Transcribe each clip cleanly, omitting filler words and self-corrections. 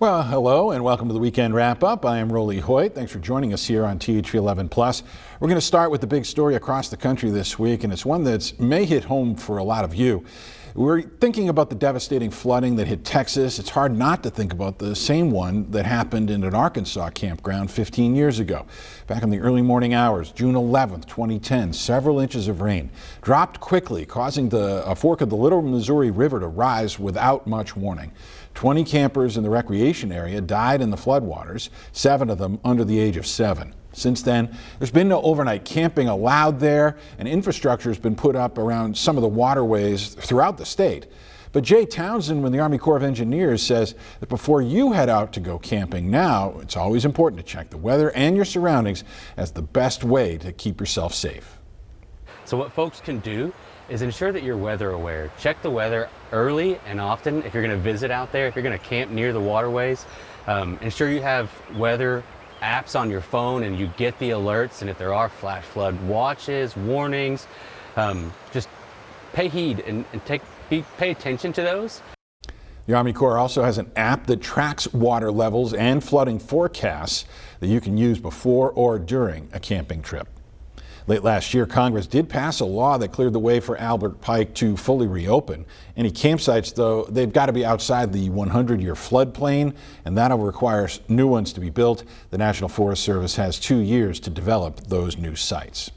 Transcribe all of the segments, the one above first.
Well, hello and welcome to the Weekend Wrap-Up. I am Rolly Hoyt. Thanks for joining us here on THV 11 Plus. We're going to start with the big story across the country this week, and it's one that may hit home for a lot of you. We're thinking about the devastating flooding that hit Texas. It's hard not to think about the same one that happened in an Arkansas campground 15 years ago. Back in the early morning hours, June 11th, 2010, several inches of rain dropped quickly, causing a fork of the Little Missouri River to rise without much warning. 20 campers in the recreation area died in the floodwaters, 7 of them under the age of 7. Since then, there's been no overnight camping allowed there, and infrastructure has been put up around some of the waterways throughout the state. But Jay Townsend with the Army Corps of Engineers says that before you head out to go camping now, it's always important to check the weather and your surroundings as the best way to keep yourself safe. So what folks can do is ensure that you're weather aware. Check the weather early and often if you're going to visit out there, if you're going to camp near the waterways. Ensure you have weather apps on your phone and you get the alerts, and if there are flash flood watches, warnings, just pay heed and pay attention to those. The Army Corps also has an app that tracks water levels and flooding forecasts that you can use before or during a camping trip. Late last year, Congress did pass a law that cleared the way for Albert Pike to fully reopen. Any campsites, though, they've got to be outside the 100-year floodplain, and that'll require new ones to be built. The National Forest Service has 2 years to develop those new sites.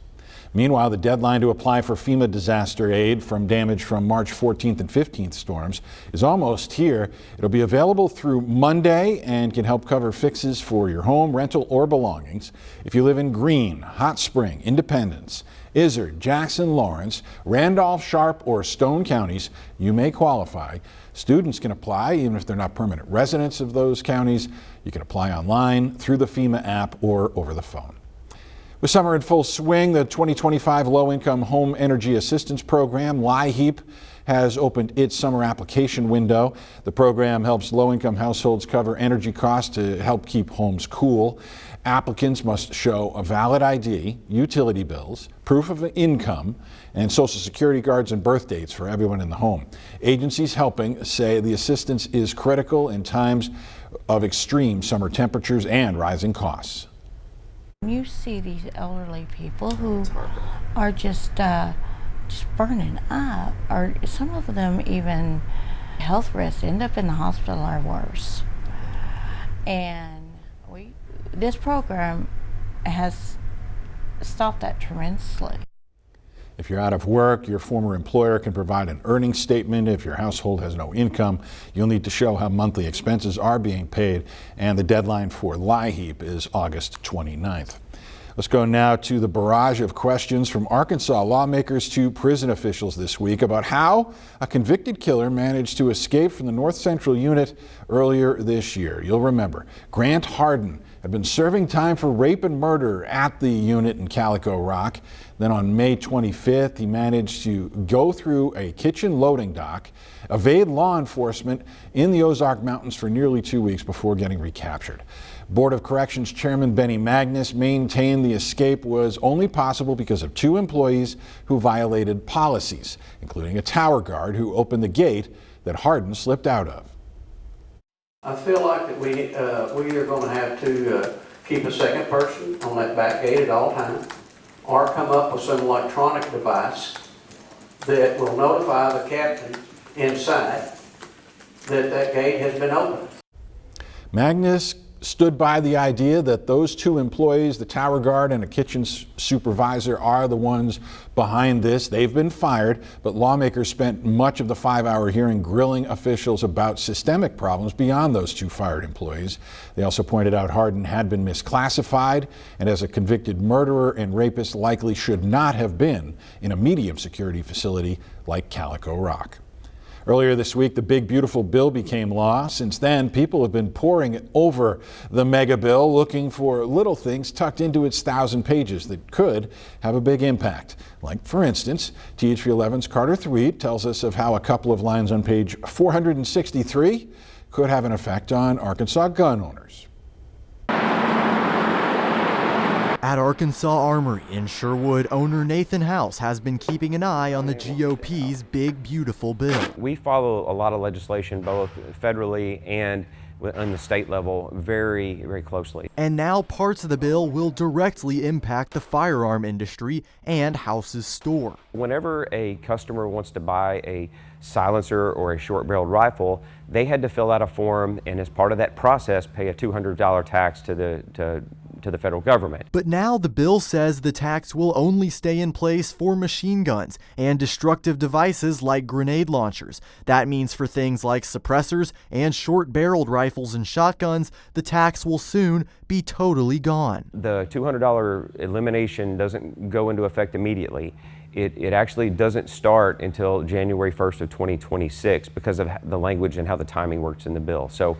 Meanwhile, the deadline to apply for FEMA disaster aid from damage from March 14th and 15th storms is almost here. It'll be available through Monday and can help cover fixes for your home, rental, or belongings. If you live in Greene, Hot Spring, Independence, Izard, Jackson, Lawrence, Randolph, Sharp, or Stone counties, you may qualify. Students can apply even if they're not permanent residents of those counties. You can apply online, through the FEMA app, or over the phone. With summer in full swing, the 2025 Low-Income Home Energy Assistance Program, LIHEAP, has opened its summer application window. The program helps low-income households cover energy costs to help keep homes cool. Applicants must show a valid ID, utility bills, proof of income, and Social Security cards and birth dates for everyone in the home. Agencies helping say the assistance is critical in times of extreme summer temperatures and rising costs. You see these elderly people who are just burning up, or some of them even health risks, end up in the hospital or worse. And this program has stopped that tremendously. If you're out of work, your former employer can provide an earnings statement. If your household has no income, you'll need to show how monthly expenses are being paid, and the deadline for LIHEAP is August 29th. Let's go now to the barrage of questions from Arkansas lawmakers to prison officials this week about how a convicted killer managed to escape from the North Central unit earlier this year. You'll remember, Grant Hardin had been serving time for rape and murder at the unit in Calico Rock. Then on May 25th, he managed to go through a kitchen loading dock, evade law enforcement in the Ozark Mountains for nearly 2 weeks before getting recaptured. Board of Corrections Chairman Benny Magnus maintained the escape was only possible because of 2 employees who violated policies, including a tower guard who opened the gate that Hardin slipped out of. I feel like that we are going to have to keep a second person on that back gate at all times, or come up with some electronic device that will notify the captain inside that gate has been opened. Magnus stood by the idea that those 2 employees, the tower guard and a kitchen supervisor, are the ones behind this. They've been fired, but lawmakers spent much of the 5-hour hearing grilling officials about systemic problems beyond those 2 fired employees. They also pointed out Hardin had been misclassified, and as a convicted murderer and rapist likely should not have been in a medium security facility like Calico Rock. Earlier this week, the big beautiful bill became law. Since then, people have been poring over the mega bill looking for little things tucked into its 1,000 pages that could have a big impact. Like, for instance, THV 11's Carter Thweet tells us of how a couple of lines on page 463 could have an effect on Arkansas gun owners. At Arkansas Armory in Sherwood, owner Nathan House has been keeping an eye on the GOP's big beautiful bill. We follow a lot of legislation both federally and on the state level very, very closely. And now parts of the bill will directly impact the firearm industry and House's store. Whenever a customer wants to buy a silencer or a short-barreled rifle, they had to fill out a form and as part of that process pay a $200 tax to the federal government. But now the bill says the tax will only stay in place for machine guns and destructive devices like grenade launchers. That means for things like suppressors and short-barreled rifles and shotguns, the tax will soon be totally gone. The $200 elimination doesn't go into effect immediately. It actually doesn't start until January 1st of 2026 because of the language and how the timing works in the bill. So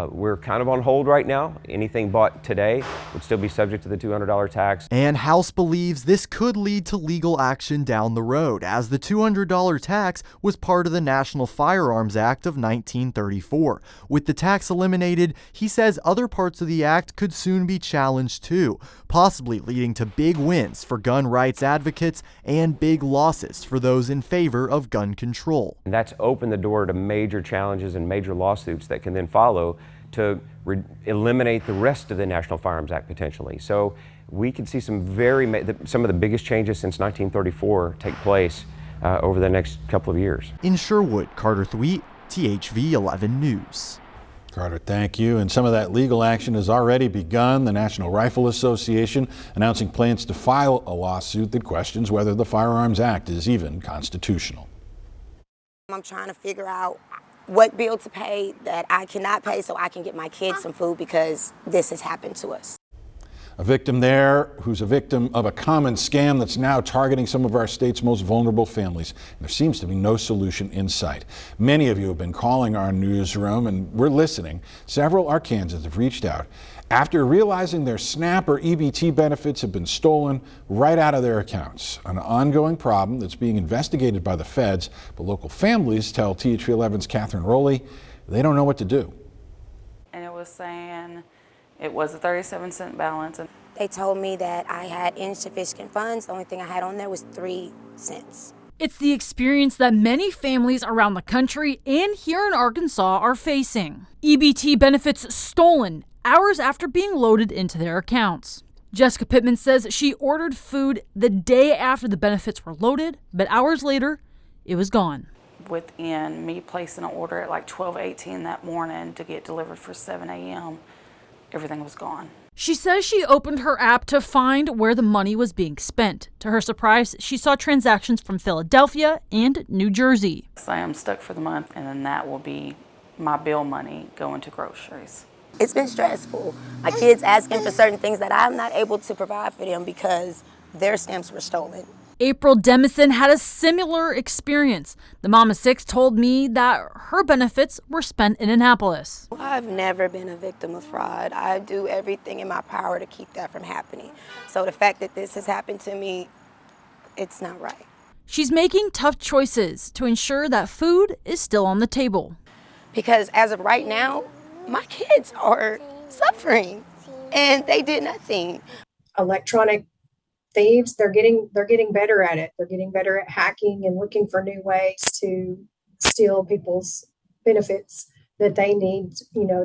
we're kind of on hold right now. Anything bought today would still be subject to the $200 tax. And House believes this could lead to legal action down the road, as the $200 tax was part of the National Firearms Act of 1934. With the tax eliminated, he says other parts of the act could soon be challenged too, possibly leading to big wins for gun rights advocates and big losses for those in favor of gun control. And that's opened the door to major challenges and major lawsuits that can then follow to eliminate the rest of the National Firearms Act potentially. So we could see some of the biggest changes since 1934 take place over the next couple of years. In Sherwood, Carter Thweet, THV 11 News. Carter, thank you. And some of that legal action has already begun. The National Rifle Association announcing plans to file a lawsuit that questions whether the Firearms Act is even constitutional. I'm trying to figure out what bill to pay that I cannot pay so I can get my kids some food because this has happened to us. A victim there who's a victim of a common scam that's now targeting some of our state's most vulnerable families. There seems to be no solution in sight. Many of you have been calling our newsroom and we're listening. Several Arkansans have reached out after realizing their SNAP or EBT benefits have been stolen right out of their accounts. An ongoing problem that's being investigated by the feds, but local families tell THV 11's Catherine Rowley they don't know what to do. And it was saying it was a 37-cent balance. They told me that I had insufficient funds. The only thing I had on there was 3 cents. It's the experience that many families around the country and here in Arkansas are facing. EBT benefits stolen hours after being loaded into their accounts. Jessica Pittman says she ordered food the day after the benefits were loaded, but hours later, it was gone. Within me placing an order at like 12:18 that morning to get delivered for 7 a.m., everything was gone. She says she opened her app to find where the money was being spent. To her surprise, she saw transactions from Philadelphia and New Jersey. So I am stuck for the month, and then that will be my bill money going to groceries. It's been stressful. My kids asking for certain things that I'm not able to provide for them because their stamps were stolen. April Demison had a similar experience. The mom of 6 told me that her benefits were spent in Annapolis. I've never been a victim of fraud. I do everything in my power to keep that from happening. So the fact that this has happened to me, it's not right. She's making tough choices to ensure that food is still on the table. Because as of right now, my kids are suffering and they did nothing. Electronic thieves, they're getting better at it. They're getting better at hacking and looking for new ways to steal people's benefits that they need,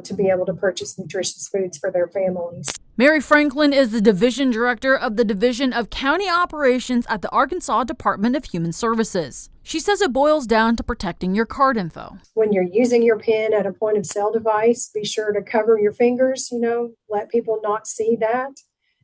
to be able to purchase nutritious foods for their families. Mary Franklin is the division director of the Division of County Operations at the Arkansas Department of Human Services. She says it boils down to protecting your card info. When you're using your PIN at a point of sale device, be sure to cover your fingers, let people not see that.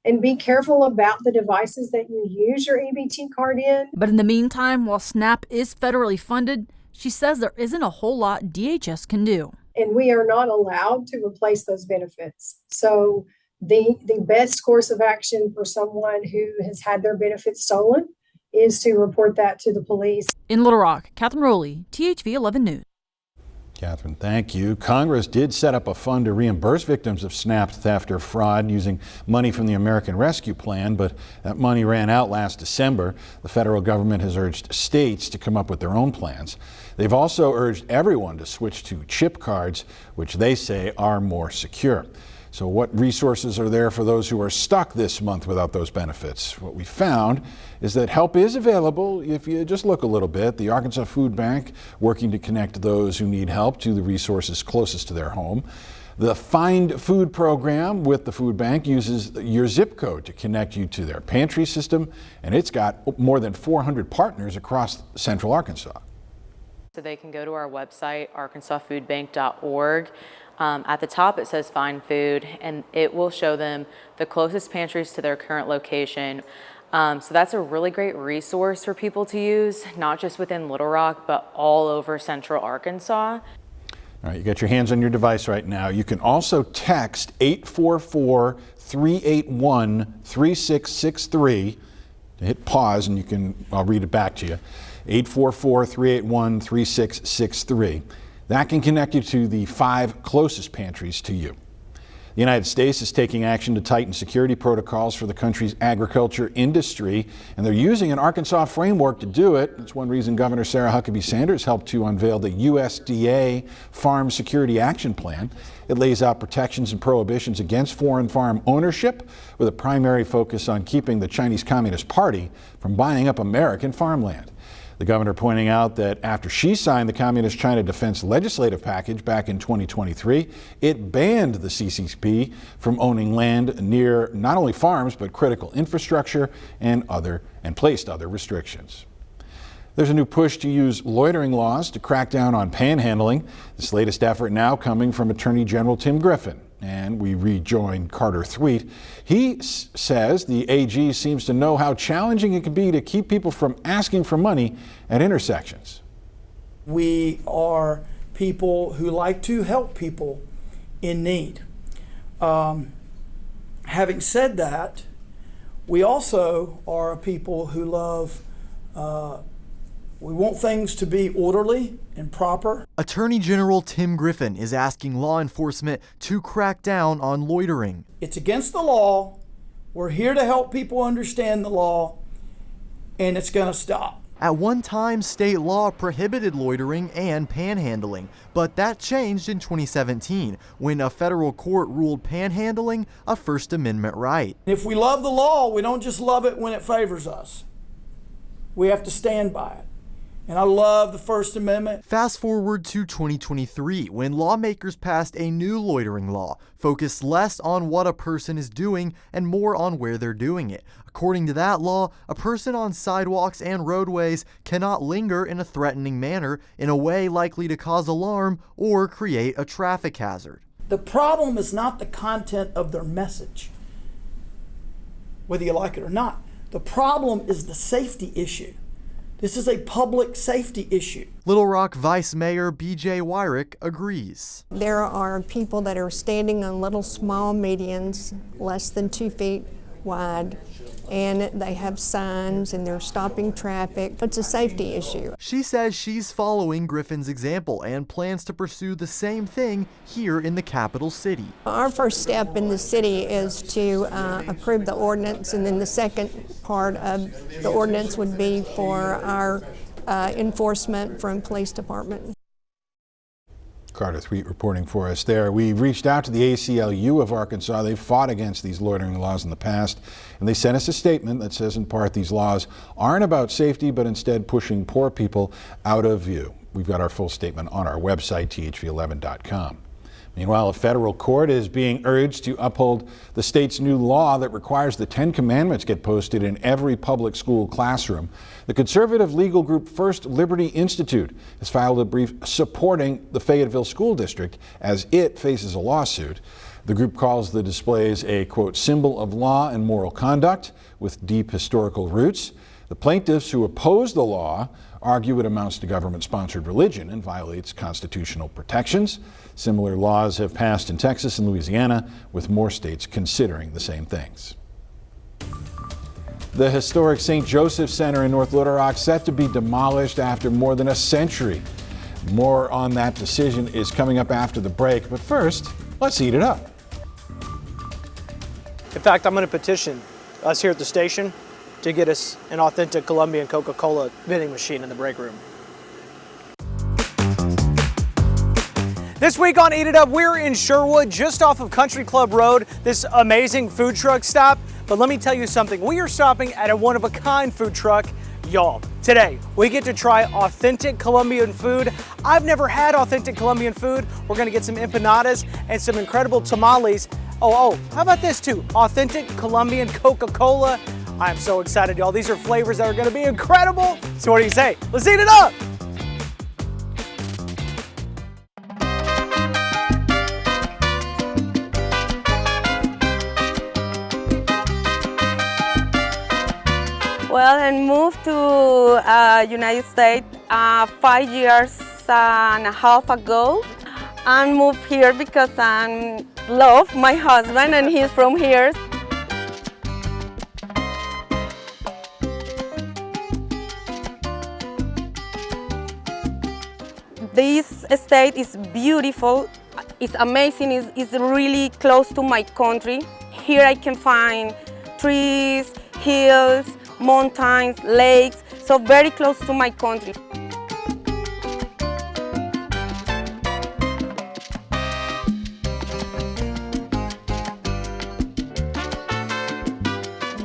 And be careful about the devices that you use your EBT card in. But in the meantime, while SNAP is federally funded, she says there isn't a whole lot DHS can do. And we are not allowed to replace those benefits. So the best course of action for someone who has had their benefits stolen is to report that to the police. In Little Rock, Catherine Rowley, THV 11 News. Catherine, thank you. Congress did set up a fund to reimburse victims of SNAP theft or fraud using money from the American Rescue Plan, but that money ran out last December. The federal government has urged states to come up with their own plans. They've also urged everyone to switch to chip cards, which they say are more secure. So what resources are there for those who are stuck this month without those benefits? What we found is that help is available if you just look a little bit. The Arkansas Food Bank working to connect those who need help to the resources closest to their home. The Find Food program with the food bank uses your zip code to connect you to their pantry system, and it's got more than 400 partners across central Arkansas. So they can go to our website, arkansasfoodbank.org. At the top it says Find Food, and it will show them the closest pantries to their current location. So that's a really great resource for people to use, not just within Little Rock, but all over central Arkansas. All right, you got your hands on your device right now. You can also text 844-381-3663. Hit pause and I'll read it back to you. 844-381-3663. That can connect you to the 5 closest pantries to you. The United States is taking action to tighten security protocols for the country's agriculture industry, and they're using an Arkansas framework to do it. That's one reason Governor Sarah Huckabee Sanders helped to unveil the USDA Farm Security Action Plan. It lays out protections and prohibitions against foreign farm ownership, with a primary focus on keeping the Chinese Communist Party from buying up American farmland. The governor pointing out that after she signed the Communist China Defense Legislative Package back in 2023, it banned the CCP from owning land near not only farms but critical infrastructure and placed other restrictions. There's a new push to use loitering laws to crack down on panhandling. This latest effort now coming from Attorney General Tim Griffin. And we rejoin Carter Thweet. He says the AG seems to know how challenging it can be to keep people from asking for money at intersections. We are people who like to help people in need. Having said that, we also are a people who love we want things to be orderly and proper. Attorney General Tim Griffin is asking law enforcement to crack down on loitering. It's against the law. We're here to help people understand the law, and it's going to stop. At one time, state law prohibited loitering and panhandling, but that changed in 2017 when a federal court ruled panhandling a First Amendment right. If we love the law, we don't just love it when it favors us. We have to stand by it. And I love the First Amendment. Fast forward to 2023, when lawmakers passed a new loitering law, focused less on what a person is doing and more on where they're doing it. According to that law, a person on sidewalks and roadways cannot linger in a threatening manner in a way likely to cause alarm or create a traffic hazard. The problem is not the content of their message, whether you like it or not. The problem is the safety issue. This is a public safety issue. Little Rock Vice Mayor B.J. Wyrick agrees. There are people that are standing on little small medians, less than 2 feet wide, and they have signs and they're stopping traffic. It's a safety issue. She says she's following Griffin's example and plans to pursue the same thing here in the capital city. Our first step in the city is to approve the ordinance, and then the second part of the ordinance would be for our enforcement from police department. Carter Thweet reporting for us there. We reached out to the ACLU of Arkansas. They've fought against these loitering laws in the past, and they sent us a statement that says in part these laws aren't about safety but instead pushing poor people out of view. We've got our full statement on our website, thv11.com. Meanwhile, a federal court is being urged to uphold the state's new law that requires the 10 Commandments get posted in every public school classroom. The conservative legal group First Liberty Institute has filed a brief supporting the Fayetteville School District as it faces a lawsuit. The group calls the displays a, quote, symbol of law and moral conduct with deep historical roots. The plaintiffs who oppose the law argue it amounts to government-sponsored religion and violates constitutional protections. Similar laws have passed in Texas and Louisiana, with more states considering the same things. The historic St. Joseph Center in North Little Rock set to be demolished after more than a century. More on that decision is coming up after the break, but first, let's heat it up. In fact, I'm going to petition us here at the station to get us an authentic Colombian Coca-Cola vending machine in the break room. This week on Eat It Up, we're in Sherwood, just off of Country Club Road, this amazing food truck stop. But let me tell you something, we are stopping at a one-of-a-kind food truck. Y'all, Today, we get to try authentic Colombian food. I've never had authentic Colombian food. We're gonna get some empanadas and some incredible tamales. Oh, how about this too? Authentic Colombian Coca-Cola. I'm so excited, y'all. These are flavors that are gonna be incredible. So what do you say? Let's eat it up. Well, I moved to United States 5 years and a half ago. I moved here because I love my husband and he's from here. This state is beautiful, it's amazing, it's really close to my country. Here I can find trees, hills, mountains, lakes, so very close to my country.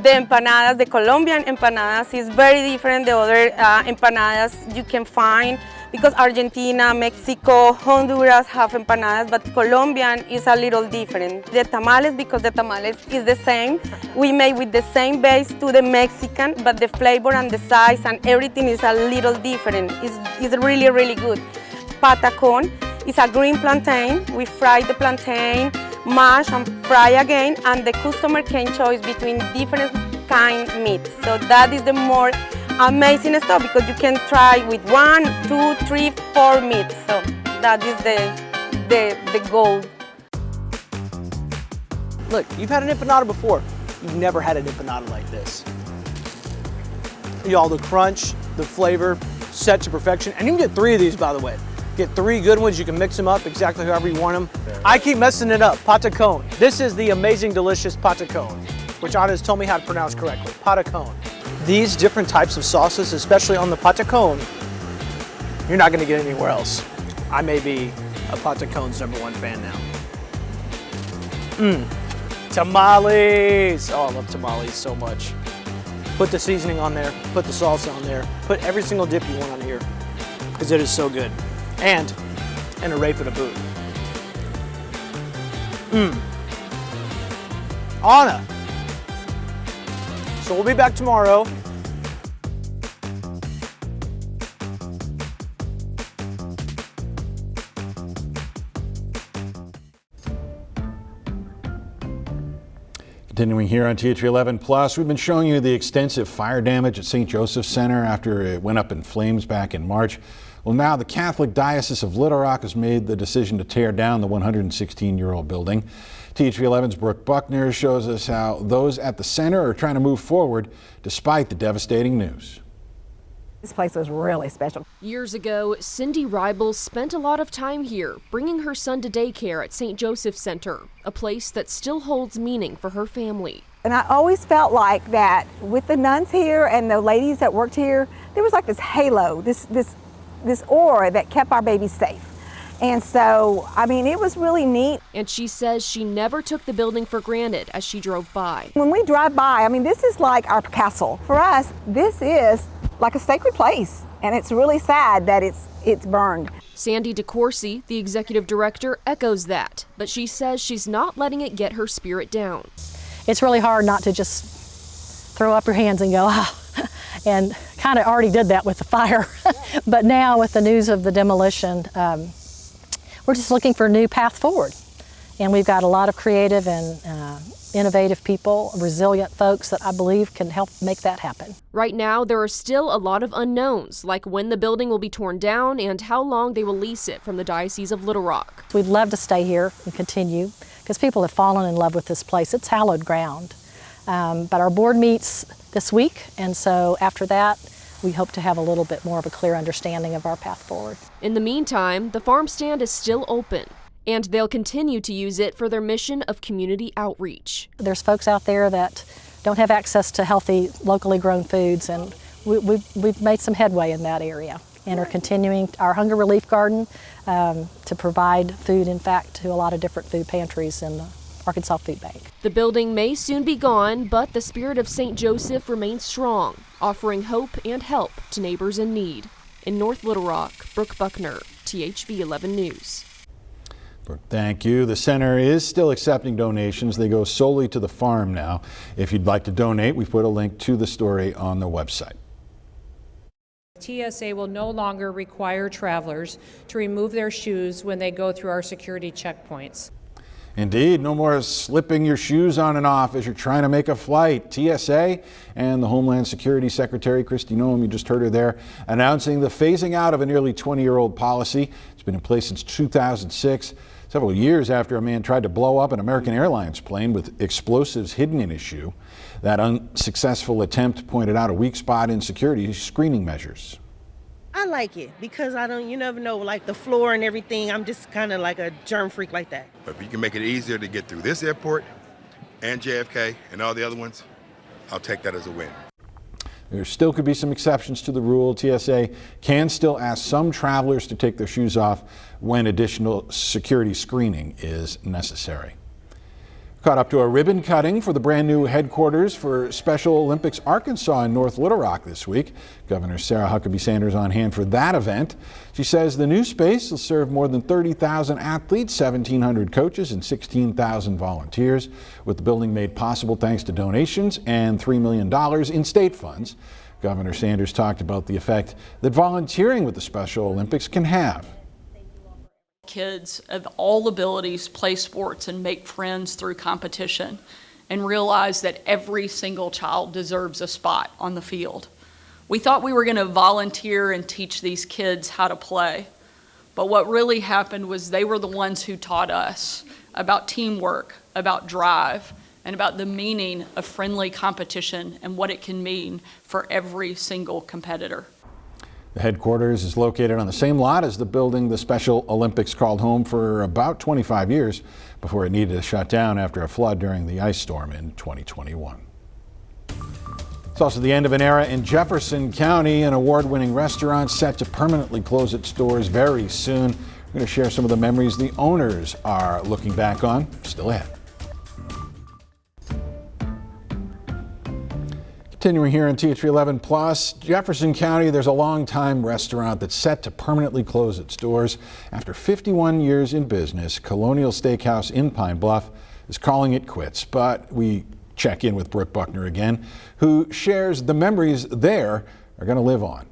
The empanadas, the Colombian empanadas is very different than the other empanadas you can find because Argentina, Mexico, Honduras have empanadas, but Colombian is a little different. The tamales, because the tamales is the same, we make with the same base to the Mexican, but the flavor and the size and everything is a little different. It's really, really good. Patacon is a green plantain. We fry the plantain, mash and fry again, and the customer can choose between different kind meats. So that is the more amazing stuff because you can try with 1, 2, 3, 4 meats. So that is the goal. Look, you've had an empanada before. You've never had an empanada like this. Y'all, the crunch, the flavor, set to perfection. And you can get 3 of these, by the way. Get 3 good ones. You can mix them up exactly however you want them. I keep messing it up. Patacon. This is the amazing, delicious patacon, which Anna has told me how to pronounce correctly. Patacon. These different types of sauces, especially on the patacon, you're not going to get anywhere else. I may be a patacon's #1 fan now. Tamales. Oh, I love tamales so much. Put the seasoning on there, put the salsa on there, put every single dip you want on here, because it is so good. And a rape to boot. Anna. So we'll be back tomorrow. Continuing here on THV 11 Plus, we've been showing you the extensive fire damage at St. Joseph's Center after it went up in flames back in March. Well, now the Catholic Diocese of Little Rock has made the decision to tear down the 116-year-old building. THV 11's Brooke Buckner shows us how those at the center are trying to move forward despite the devastating news. This place was really special. Years ago, Cindy Ribel spent a lot of time here, bringing her son to daycare at St. Joseph's Center, a place that still holds meaning for her family. And I always felt like that with the nuns here and the ladies that worked here, there was like this halo, this aura that kept our babies safe. And so, I mean, it was really neat. And she says she never took the building for granted as she drove by. When we drive by, I mean, this is like our castle. For us, this is like a sacred place. And it's really sad that it's burned. Sandy DeCourcy, the executive director, echoes that. But she says she's not letting it get her spirit down. It's really hard not to just throw up your hands and go, ah. And kind of already did that with the fire. But now with the news of the demolition, we're just looking for a new path forward. And we've got a lot of creative and innovative people, resilient folks that I believe can help make that happen. Right now, there are still a lot of unknowns, like when the building will be torn down and how long they will lease it from the Diocese of Little Rock. We'd love to stay here and continue because people have fallen in love with this place. It's hallowed ground. But our board meets this week, and so after that, we hope to have a little bit more of a clear understanding of our path forward. In the meantime, the farm stand is still open, and they'll continue to use it for their mission of community outreach. There's folks out there that don't have access to healthy, locally grown foods, and we've made some headway in that area and are continuing our hunger relief garden to provide food, in fact, to a lot of different food pantries in Arkansas Food Bank. The building may soon be gone, but the spirit of St. Joseph remains strong, offering hope and help to neighbors in need. In North Little Rock, Brooke Buckner, THV 11 News. Thank you. The center is still accepting donations. They go solely to the farm now. If you'd like to donate, we've put a link to the story on the website. TSA will no longer require travelers to remove their shoes when they go through our security checkpoints. Indeed, no more slipping your shoes on and off as you're trying to make a flight. TSA and the Homeland Security Secretary, Kristi Noem, you just heard her there, announcing the phasing out of a nearly 20-year-old policy. It's been in place since 2006, several years after a man tried to blow up an American Airlines plane with explosives hidden in his shoe. That unsuccessful attempt pointed out a weak spot in security screening measures. I like it because you never know, like the floor and everything. I'm just kind of like a germ freak like that. But if you can make it easier to get through this airport and JFK and all the other ones, I'll take that as a win. There still could be some exceptions to the rule. TSA can still ask some travelers to take their shoes off when additional security screening is necessary. Caught up to a ribbon cutting for the brand new headquarters for Special Olympics Arkansas in North Little Rock this week. Governor Sarah Huckabee Sanders on hand for that event. She says the new space will serve more than 30,000 athletes, 1,700 coaches, and 16,000 volunteers, with the building made possible thanks to donations and $3 million in state funds. Governor Sanders talked about the effect that volunteering with the Special Olympics can have. Kids of all abilities play sports and make friends through competition and realize that every single child deserves a spot on the field. We thought we were going to volunteer and teach these kids how to play, but what really happened was they were the ones who taught us about teamwork, about drive, and about the meaning of friendly competition and what it can mean for every single competitor. The headquarters is located on the same lot as the building the Special Olympics called home for about 25 years before it needed to shut down after a flood during the ice storm in 2021. It's also the end of an era in Jefferson County. An award-winning restaurant set to permanently close its doors very soon. We're going to share some of the memories the owners are looking back on. Still ahead. Continuing here on THV 11 Plus, Jefferson County, there's a long-time restaurant that's set to permanently close its doors. After 51 years in business, Colonial Steakhouse in Pine Bluff is calling it quits. But we check in with Brooke Buckner again, who shares the memories there are going to live on.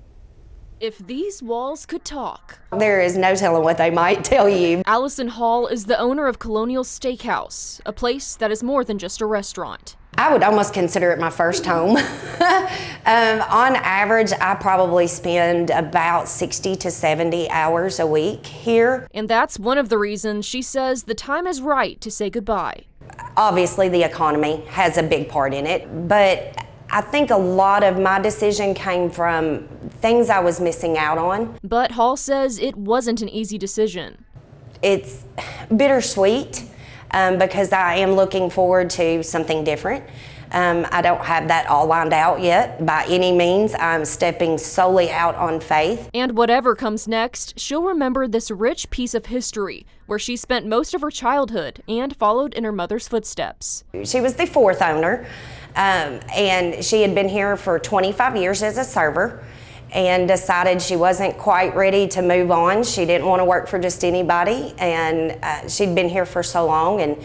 If these walls could talk. There is no telling what they might tell you. Allison Hall is the owner of Colonial Steakhouse, a place that is more than just a restaurant. I would almost consider it my first home. On average, I probably spend about 60 to 70 hours a week here. And that's one of the reasons she says the time is right to say goodbye. Obviously, the economy has a big part in it, but I think a lot of my decision came from things I was missing out on. But Hall says it wasn't an easy decision. It's bittersweet. Because I am looking forward to something different. I don't have that all lined out yet by any means. I'm stepping solely out on faith. And whatever comes next, she'll remember this rich piece of history where she spent most of her childhood and followed in her mother's footsteps. She was the fourth owner, and she had been here for 25 years as a server, and decided she wasn't quite ready to move on. She didn't want to work for just anybody, and she'd been here for so long and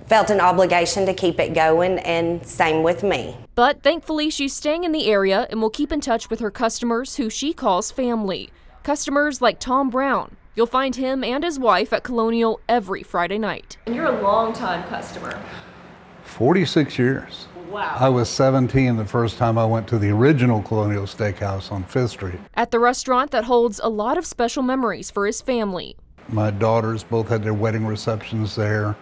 felt an obligation to keep it going, and same with me. But thankfully, she's staying in the area and will keep in touch with her customers, who she calls family. Customers like Tom Brown. You'll find him and his wife at Colonial every Friday night. And you're a longtime customer. 46 years. Wow. I was 17 the first time I went to the original Colonial Steakhouse on 5th Street. At the restaurant that holds a lot of special memories for his family. My daughters both had their wedding receptions there.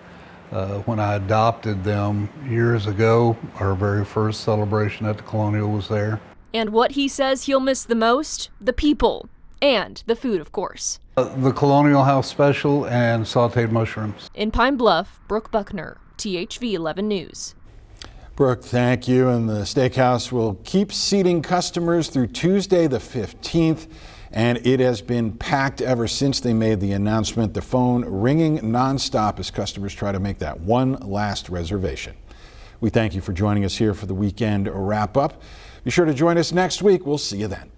When I adopted them years ago, our very first celebration at the Colonial was there. And what he says he'll miss the most? The people. And the food, of course. The Colonial House Special and sauteed mushrooms. In Pine Bluff, Brooke Buckner, THV 11 News. Brooke, thank you. And the steakhouse will keep seating customers through Tuesday the 15th. and it has been packed ever since they made the announcement. The phone ringing nonstop as customers try to make that one last reservation. We thank you for joining us here for the weekend wrap-up. Be sure to join us next week. We'll see you then.